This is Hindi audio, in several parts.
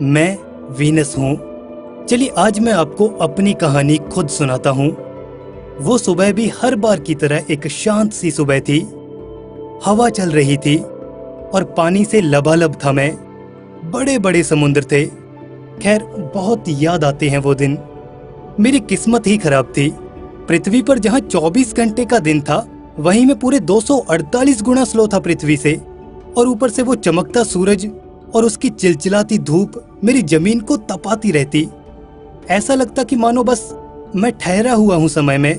मैं वीनस हूँ। चलिए आज मैं आपको अपनी कहानी खुद सुनाता हूँ। वो सुबह भी हर बार की तरह एक शांत सी सुबह थी। हवा चल रही थी और पानी से लबालब था मैं। बड़े बड़े समुद्र थे। खैर बहुत याद आते हैं वो दिन। मेरी किस्मत ही खराब थी। पृथ्वी पर जहाँ 24 घंटे का दिन था, वहीं मैं पूरे 248 गुना स्लो था पृथ्वी से। और ऊपर से वो चमकता सूरज और उसकी चिलचिलाती धूप मेरी जमीन को तपाती रहती। ऐसा लगता कि मानो बस मैं ठहरा हुआ हूँ समय में।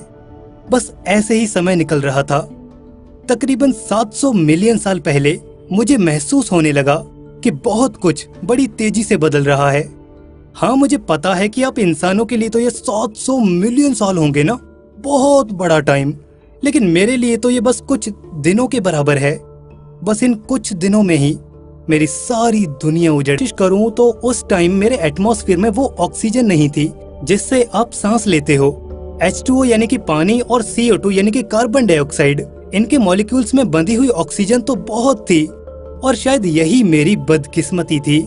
बस ऐसे ही समय निकल रहा था। तकरीबन 700 मिलियन साल पहले मुझे महसूस होने लगा कि बहुत कुछ बड़ी तेजी से बदल रहा है। हाँ, मुझे पता है कि आप इंसानों के लिए तो ये 700 मिलियन साल होंगे ना, बहुत बड़ा टाइम। लेकिन मेरे लिए तो ये बस कुछ दिनों के बराबर है। बस इन कुछ दिनों में ही मेरी सारी दुनिया उजड़। कोशिश करूं तो उस टाइम मेरे एटमॉस्फेयर में वो ऑक्सीजन नहीं थी जिससे आप सांस लेते हो। H2O यानी कि पानी और CO2 यानी कि कार्बन डाइऑक्साइड, इनके मॉलिक्यूल्स में बंधी हुई ऑक्सीजन तो बहुत थी। और शायद यही मेरी बदकिस्मती थी।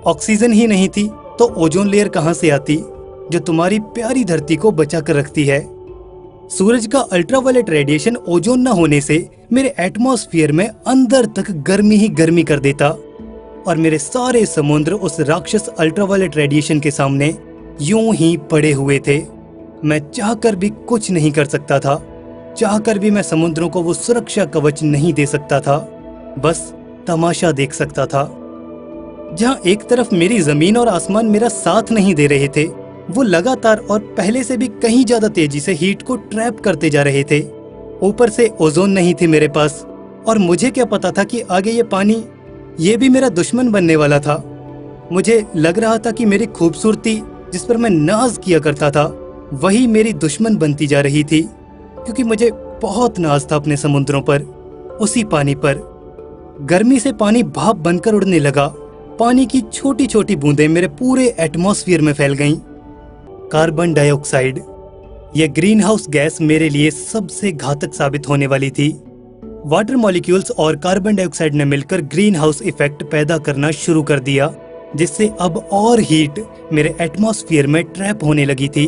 ऑक्सीजन ही नहीं थी तो ओजोन लेयर कहां से आती, जो तुम्हारी प्यारी धरती को बचा कर रखती है। सूरज का अल्ट्रावायलेट रेडिएशन ओजोन न होने से मेरे एटमॉस्फेयर में अंदर तक गर्मी ही गर्मी कर देता और मेरे सारे समुद्र उस राक्षस अल्ट्रावायलेट रेडिएशन के सामने यूं ही पड़े हुए थे। मैं चाहकर भी कुछ नहीं कर सकता था। चाहकर भी मैं समुद्रों को वो सुरक्षा कवच नहीं दे सकता था। बस तमाशा देख सकता था। जहां एक तरफ मेरी जमीन और आसमान मेरा साथ नहीं दे रहे थे, वो लगातार और पहले से भी कहीं ज्यादा तेजी से हीट को ट्रैप करते जा रहे थे। ऊपर से ओजोन नहीं थी मेरे पास। और मुझे क्या पता था कि आगे ये पानी, ये भी मेरा दुश्मन बनने वाला था। मुझे लग रहा था कि मेरी खूबसूरती, जिस पर मैं नाज किया करता था, वही मेरी दुश्मन बनती जा रही थी। क्योंकि मुझे बहुत नाज था अपने समुद्रों पर, उसी पानी पर। गर्मी से पानी भाप बनकर उड़ने लगा। पानी की छोटी छोटी बूंदें मेरे पूरे एटमॉस्फेयर में फैल गईं। कार्बन डाइऑक्साइड, यह ग्रीन हाउस गैस मेरे लिए सबसे घातक साबित होने वाली थी। वाटर मॉलिक्यूल्स और कार्बन डाइऑक्साइड ने मिलकर ग्रीन हाउस इफेक्ट पैदा करना शुरू कर दिया, जिससे अब और हीट मेरे एटमॉस्फेयर में ट्रैप होने लगी थी।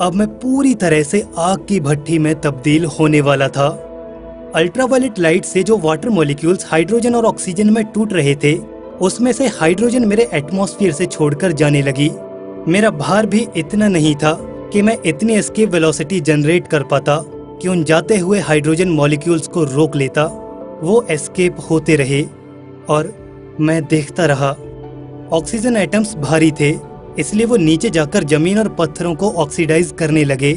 अब मैं पूरी तरह से आग की भट्टी में तब्दील होने वाला था। अल्ट्रावायलेट लाइट से जो वाटर मॉलिक्यूल्स हाइड्रोजन और ऑक्सीजन में टूट रहे थे, उसमें से हाइड्रोजन मेरे एटमॉस्फेयर से छोड़कर जाने लगी। मेरा भार भी इतना नहीं था कि मैं इतनी एस्केप वेलोसिटी जनरेट कर पाता कि उन जाते हुए हाइड्रोजन मॉलिक्यूल्स को रोक लेता। वो एस्केप होते रहे और मैं देखता रहा। ऑक्सीजन एटम्स भारी थे, इसलिए वो नीचे जाकर जमीन और पत्थरों को ऑक्सीडाइज करने लगे।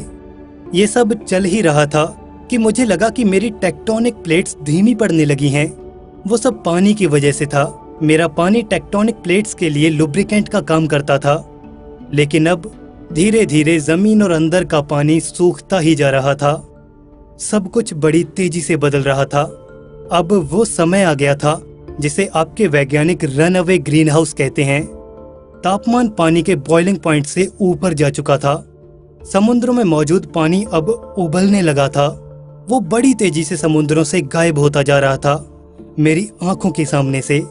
ये सब चल ही रहा था कि मुझे लगा कि मेरी टेक्टोनिक प्लेट्स धीमी पड़ने लगी हैं। वो सब पानी की वजह से था। मेरा पानी टेक्टोनिक प्लेट्स के लिए लुब्रिकेंट का काम करता था। लेकिन अब धीरे धीरे जमीन और अंदर का पानी सूखता ही जा रहा था। सब कुछ बड़ी तेजी से बदल रहा था। अब वो समय आ गया था जिसे आपके वैज्ञानिक रन अवे ग्रीन हाउस कहते हैं। तापमान पानी के बॉइलिंग पॉइंट से ऊपर जा चुका था। समुद्रों में मौजूद पानी अब उबलने लगा था। वो बड़ी तेजी से समुद्रों से गायब होता जा रहा था, मेरी आंखों के सामने से।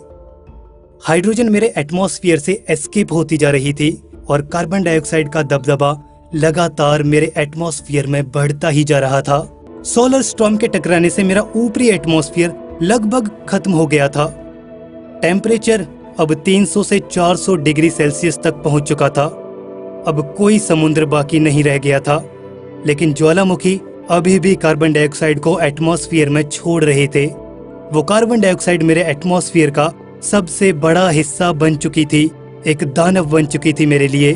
हाइड्रोजन मेरे एटमॉस्फेयर से एस्केप होती जा रही थी और कार्बन डाइऑक्साइड का दबदबा लगातार मेरे एटमॉस्फेयर में बढ़ता ही जा रहा था। सोलर स्टॉर्म के टकराने से मेरा ऊपरी एटमॉस्फेयर लगभग खत्म हो गया था। टेम्परेचर अब 300 से 400 डिग्री सेल्सियस तक पहुंच चुका था। अब कोई समुद्र बाकी नहीं रह गया था। लेकिन ज्वालामुखी अभी भी कार्बन डाइऑक्साइड को एटमॉस्फेयर में छोड़ रहे थे। वो कार्बन डाइऑक्साइड मेरे एटमॉस्फेयर का सबसे बड़ा हिस्सा बन चुकी थी, एक दानव बन चुकी थी मेरे लिए।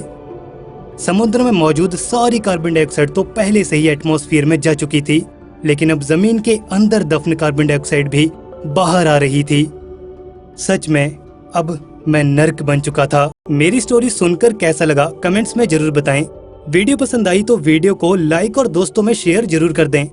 समुद्र में मौजूद सारी कार्बन डाइऑक्साइड तो पहले से ही एटमॉस्फेयर में जा चुकी थी, लेकिन अब जमीन के अंदर दफन कार्बन डाइऑक्साइड भी बाहर आ रही थी। सच में अब मैं नर्क बन चुका था। मेरी स्टोरी सुनकर कैसा लगा कमेंट्स में जरूर बताएं। वीडियो पसंद आई तो वीडियो को लाइक और दोस्तों में शेयर जरूर कर दें।